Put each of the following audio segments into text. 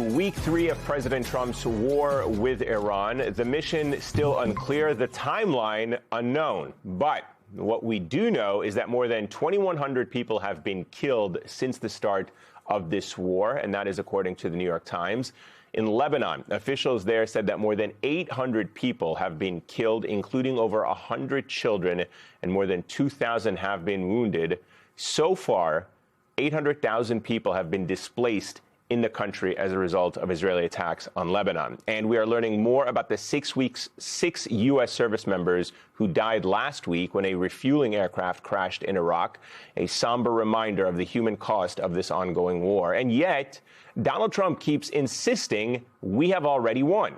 Week 3 of President Trump's war with Iran. The mission still unclear, the timeline unknown. But what we do know is that more than 2,100 people have been killed since the start of this war, and that is according to the New York Times. In Lebanon, officials there said that more than 800 people have been killed, including over 100 children, and more than 2,000 have been wounded. So far, 800,000 people have been displaced in the country as a result of Israeli attacks on Lebanon. And we are learning more about the 6 U.S. service members who died last week when a refueling aircraft crashed in Iraq, a somber reminder of the human cost of this ongoing war. And yet, Donald Trump keeps insisting we have already won.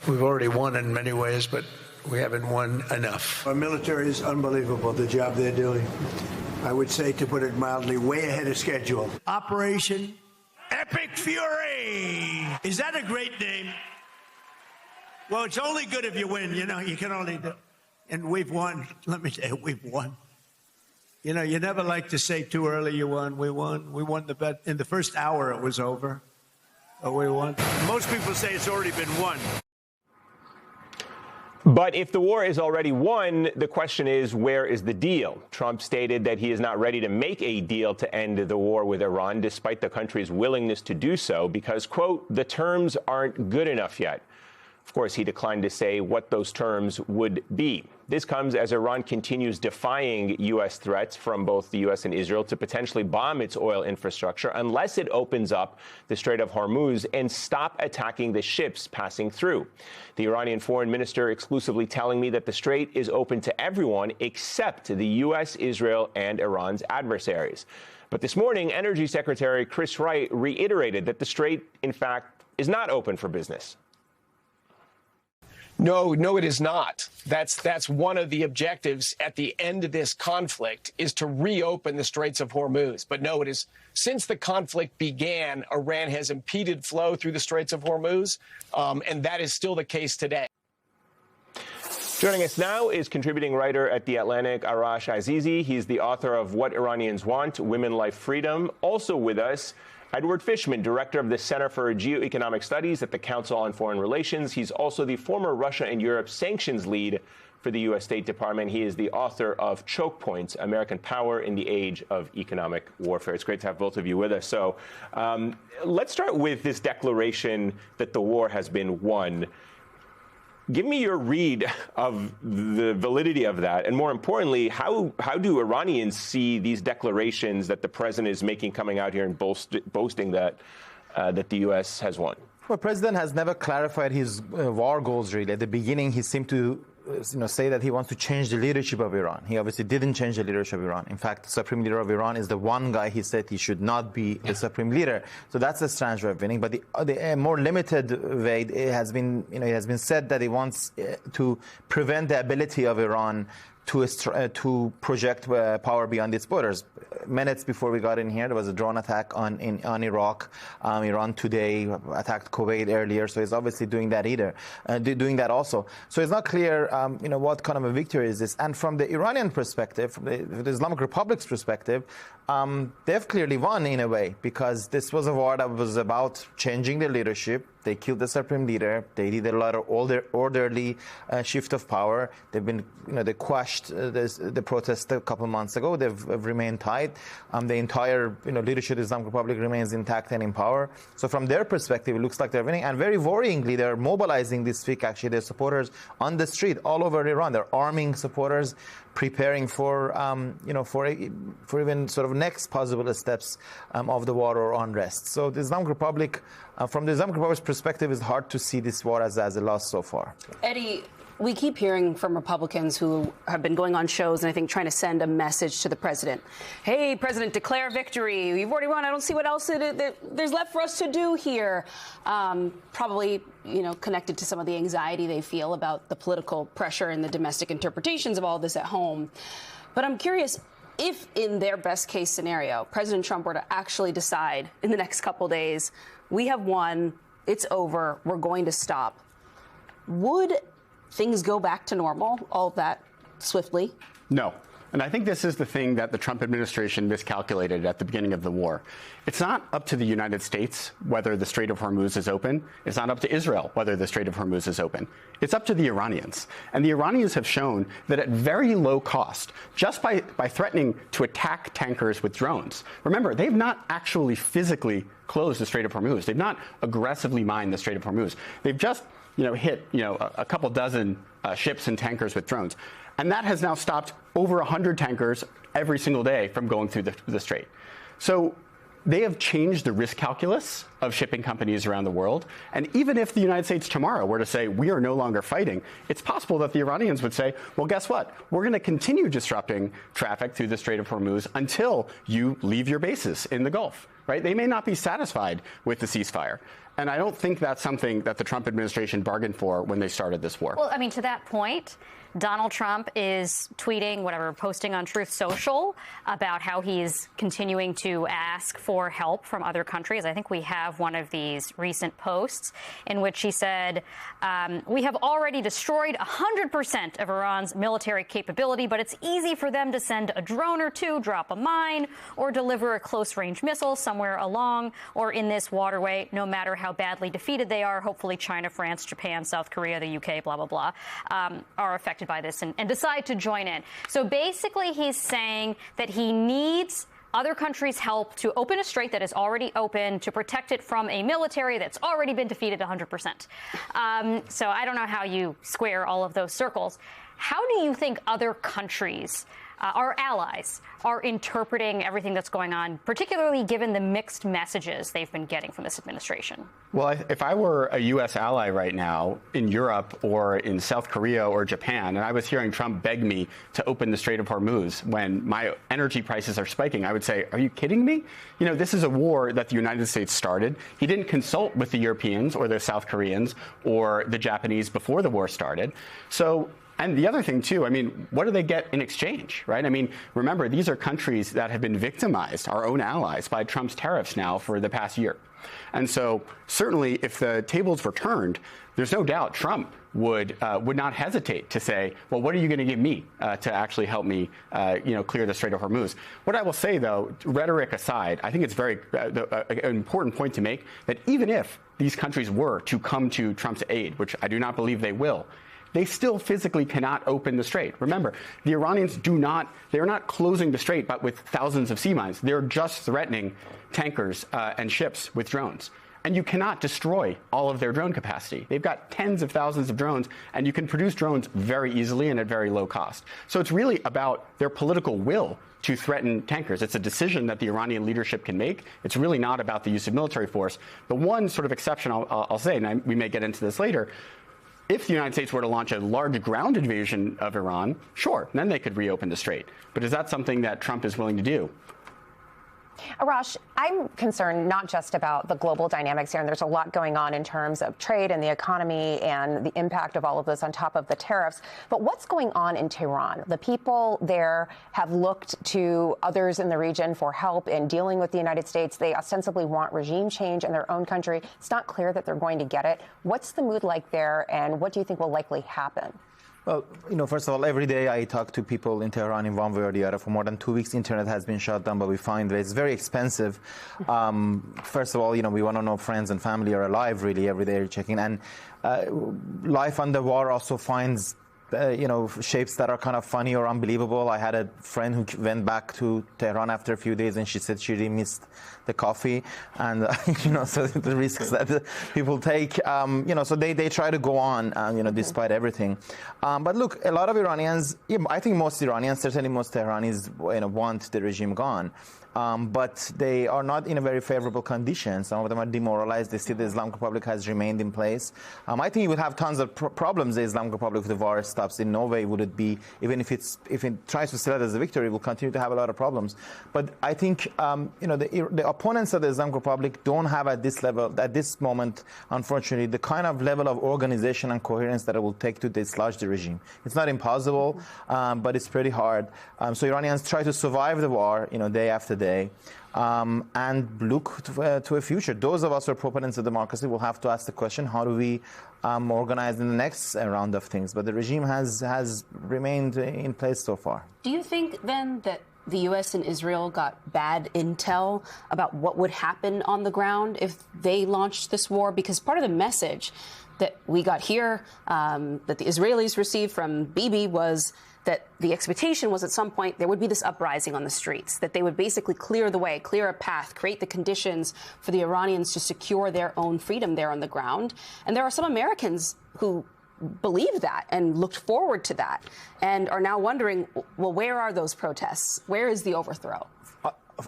We've already won in many ways, but we haven't won enough. Our military is unbelievable, the job they're doing. I would say, to put it mildly, way ahead of schedule. Operation Epic Fury. Is that a great name? Well, it's only good if you win. You know, you can only do. And we've won. Let me tell you, we've won. You know, you never like to say too early you won. We won. We won the bet. In the first hour, it was over. But we won. Most people say it's already been won. But if the war is already won, the question is, where is the deal? Trump stated that he is not ready to make a deal to end the war with Iran, despite the country's willingness to do so, because, quote, the terms aren't good enough yet. Of course, he declined to say what those terms would be. This comes as Iran continues defying U.S. threats from both the U.S. and Israel to potentially bomb its oil infrastructure unless it opens up the Strait of Hormuz and stop attacking the ships passing through. The Iranian foreign minister exclusively telling me that the strait is open to everyone except the U.S., Israel, and Iran's adversaries. But this morning, Energy Secretary Chris Wright reiterated that the strait, in fact, is not open for business. No, it is not. That's one of the objectives at the end of this conflict is to reopen the Straits of Hormuz. But no, it is since the conflict began, Iran has impeded flow through the Straits of Hormuz, and that is still the case today. Joining us now is contributing writer at The Atlantic, Arash Azizi. He's the author of What Iranians Want, Women, Life, Freedom. Also with us, Edward Fishman, director of the Center for Geoeconomic Studies at the Council on Foreign Relations. He's also the former Russia and Europe sanctions lead for the U.S. State Department. He is the author of Choke Points, American Power in the Age of Economic Warfare. It's great to have both of you with us. So let's start with this declaration that the war has been won. Give me your read of the validity of that. And more importantly, how do Iranians see these declarations that the president is making coming out here and boasting that the U.S. has won? Well, the president has never clarified his war goals, really. At the beginning, he seemed to say that he wants to change the leadership of Iran. He obviously didn't change the leadership of Iran. In fact, the supreme leader of Iran is the one guy he said he should not be the supreme leader. So that's a strange way of winning. But the more limited way, it has been, it has been said that he wants to prevent the ability of Iran to project power beyond its borders. Minutes before we got in here, there was a drone attack on Iraq. Iran today attacked Kuwait earlier, so he's obviously doing that also. So it's not clear, what kind of a victory is this. And from the Iranian perspective, from the Islamic Republic's perspective, they've clearly won in a way, because this was a war that was about changing the leadership. They killed the supreme leader. They did a lot of orderly shift of power. They've been, they quashed the protest a couple months ago. They've remained tight. The entire, leadership of the Islamic Republic remains intact and in power. So from their perspective, it looks like they're winning. And very worryingly, they're mobilizing this week, actually, their supporters on the street all over Iran. They're arming supporters, preparing for, for even sort of next possible steps of the war or unrest. So the Islamic Republic, from the Islamic Republic's perspective, it's hard to see this war as a loss so far. Eddie, we keep hearing from Republicans who have been going on shows and I think trying to send a message to the president. Hey, President, declare victory. You've already won. I don't see what else there's left for us to do here. Probably, connected to some of the anxiety they feel about the political pressure and the domestic interpretations of all this at home. But I'm curious, if in their best case scenario, President Trump were to actually decide in the next couple days, we have won, it's over, we're going to stop, would things go back to normal all that swiftly? No. And I think this is the thing that the Trump administration miscalculated at the beginning of the war. It's not up to the United States whether the Strait of Hormuz is open. It's not up to Israel whether the Strait of Hormuz is open. It's up to the Iranians. And the Iranians have shown that at very low cost, just by threatening to attack tankers with drones. Remember, they've not actually physically closed the Strait of Hormuz. They've not aggressively mined the Strait of Hormuz. They've just hit a couple dozen ships and tankers with drones. And that has now stopped over 100 tankers every single day from going through the strait. So they have changed the risk calculus of shipping companies around the world. And even if the United States tomorrow were to say, we are no longer fighting, it's possible that the Iranians would say, well, guess what? We're going to continue disrupting traffic through the Strait of Hormuz until you leave your bases in the Gulf, right? They may not be satisfied with the ceasefire. And I don't think that's something that the Trump administration bargained for when they started this war. Well, I mean, to that point, Donald Trump is tweeting, posting on Truth Social about how he's continuing to ask for help from other countries. I think we have one of these recent posts in which he said, we have already destroyed 100% of Iran's military capability, but it's easy for them to send a drone or two, drop a mine, or deliver a close-range missile somewhere along or in this waterway, no matter how badly defeated they are. Hopefully China, France, Japan, South Korea, the UK, blah, blah, blah, are affected by this and decide to join in. So basically he's saying that he needs other countries' help to open a strait that is already open, to protect it from a military that's already been defeated 100%. So I don't know how you square all of those circles. How do you think other countries, our allies, are interpreting everything that's going on, particularly given the mixed messages they've been getting from this administration? Well, if I were a U.S. ally right now in Europe or in South Korea or Japan, and I was hearing Trump beg me to open the Strait of Hormuz when my energy prices are spiking, I would say, are you kidding me? This is a war that the United States started. He didn't consult with the Europeans or the South Koreans or the Japanese before the war started. So, and the other thing, too, what do they get in exchange, right? Remember, these are countries that have been victimized, our own allies, by Trump's tariffs now for the past year. And so certainly if the tables were turned, there's no doubt Trump would not hesitate to say, well, what are you going to give me to actually help me, clear the Strait of Hormuz? What I will say, though, rhetoric aside, I think it's very an important point to make that even if these countries were to come to Trump's aid, which I do not believe they will, they still physically cannot open the strait. Remember, the Iranians they're not closing the strait, but with thousands of sea mines. They're just threatening tankers and ships with drones. And you cannot destroy all of their drone capacity. They've got tens of thousands of drones, and you can produce drones very easily and at very low cost. So it's really about their political will to threaten tankers. It's a decision that the Iranian leadership can make. It's really not about the use of military force. The one sort of exception I'll say, and we may get into this later, if the United States were to launch a large ground invasion of Iran, sure, then they could reopen the strait. But is that something that Trump is willing to do? Arash, I'm concerned not just about the global dynamics here, and there's a lot going on in terms of trade and the economy and the impact of all of this on top of the tariffs, but what's going on in Tehran? The people there have looked to others in the region for help in dealing with the United States. They ostensibly want regime change in their own country. It's not clear that they're going to get it. What's the mood like there, and what do you think will likely happen? Well, first of all, every day I talk to people in Tehran in one way or the other. For more than 2 weeks, internet has been shut down, but we find that it's very expensive. First of all, we want to know friends and family are alive, really, every day you're checking. And life under war also finds shapes that are kind of funny or unbelievable. I had a friend who went back to Tehran after a few days, and she said she really missed the coffee, and so the risks that people take. So they try to go on, despite everything. But look, a lot of Iranians, I think most Iranians, certainly most Tehranis, want the regime gone. But they are not in a very favorable condition. Some of them are demoralized. They see the Islamic Republic has remained in place. I think it would have tons of problems, the Islamic Republic, if the war stops. In no way would it be, even if it tries to sell it as a victory, it will continue to have a lot of problems. But I think, the opponents of the Islamic Republic don't have at this level, at this moment, unfortunately, the kind of level of organization and coherence that it will take to dislodge the regime. It's not impossible, but it's pretty hard. So Iranians try to survive the war, day after day. and look to a future. Those of us who are proponents of democracy will have to ask the question, how do we organize in the next round of things? But the regime has remained in place so far. Do you think then that the U.S. and Israel got bad intel about what would happen on the ground if they launched this war? Because part of the message that we got here, that the Israelis received from Bibi, was that the expectation was at some point there would be this uprising on the streets, that they would basically clear the way, clear a path, create the conditions for the Iranians to secure their own freedom there on the ground. And there are some Americans who believed that and looked forward to that and are now wondering, well, where are those protests? Where is the overthrow?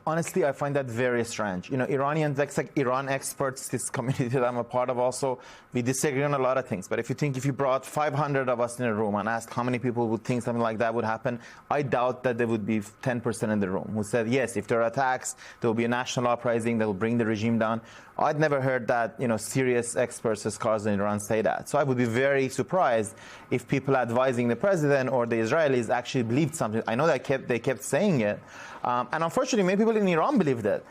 Honestly, I find that very strange. You know, Iranians, like Iran experts, this community that I'm a part of also, we disagree on a lot of things. But if you brought 500 of us in a room and asked how many people would think something like that would happen, I doubt that there would be 10% in the room who said, yes, if there are attacks, there will be a national uprising that will bring the regime down. I'd never heard that, serious experts as scholars in Iran say that. So I would be very surprised if people advising the president or the Israelis actually believed something. I know that they kept saying it. And unfortunately, many people in Iran believed it.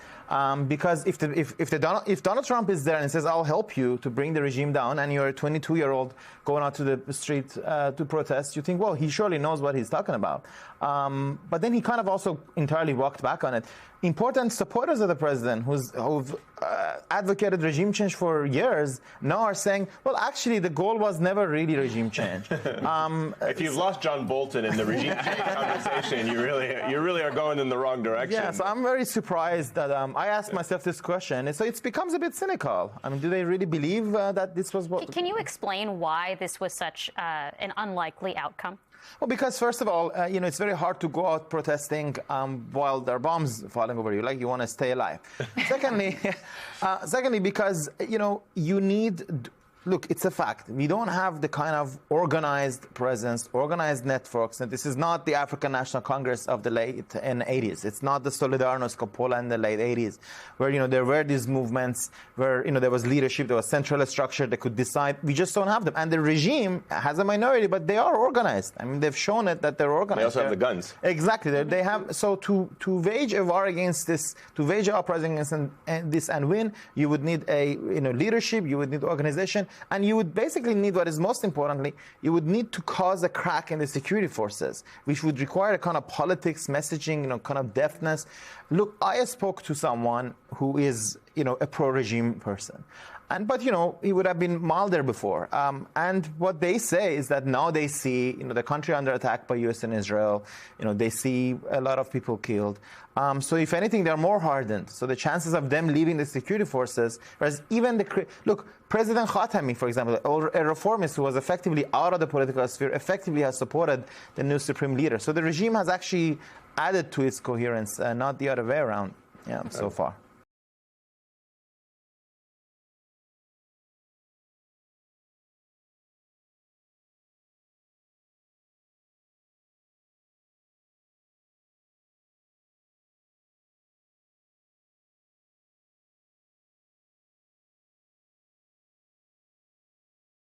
Because if Donald Trump is there and says, I'll help you to bring the regime down, and you're a 22-year-old going out to the street to protest, you think, well, he surely knows what he's talking about. But then he kind of also entirely walked back on it. Important supporters of the president who've advocated regime change for years now are saying, well, actually, the goal was never really regime change. If you've lost John Bolton in the regime change conversation, you really are going in the wrong direction. Yeah, so I'm very surprised that I asked myself this question. So it becomes a bit cynical. I mean, do they really believe that this was what... Can you explain why this was such an unlikely outcome? Well, because first of all, it's very hard to go out protesting while there are bombs falling over you, like you want to stay alive. Secondly, because, you need... Look, it's a fact. We don't have the kind of organized presence, organized networks. And this is not the African National Congress of the late 80s. It's not the Solidarność Coppola in the late 80s, where, there were these movements where, there was leadership, there was central structure that could decide. We just don't have them. And the regime has a minority, but they are organized. I mean, they've shown it that they're organized. They also have the guns. Exactly. They have. So to wage a war against this, to wage an uprising against this and win, you would need a leadership, you would need organization. And you would basically need, what is most importantly, you would need to cause a crack in the security forces, which would require a kind of politics, messaging, kind of deftness. Look, I spoke to someone who is, a pro-regime person. But, he would have been milder before. And what they say is that now they see, the country under attack by U.S. and Israel. They see a lot of people killed. So if anything, they're more hardened. So the chances of them leaving the security forces, whereas even look, President Khatami, for example, a reformist who was effectively out of the political sphere, effectively has supported the new supreme leader. So the regime has actually added to its coherence, not the other way around, so far.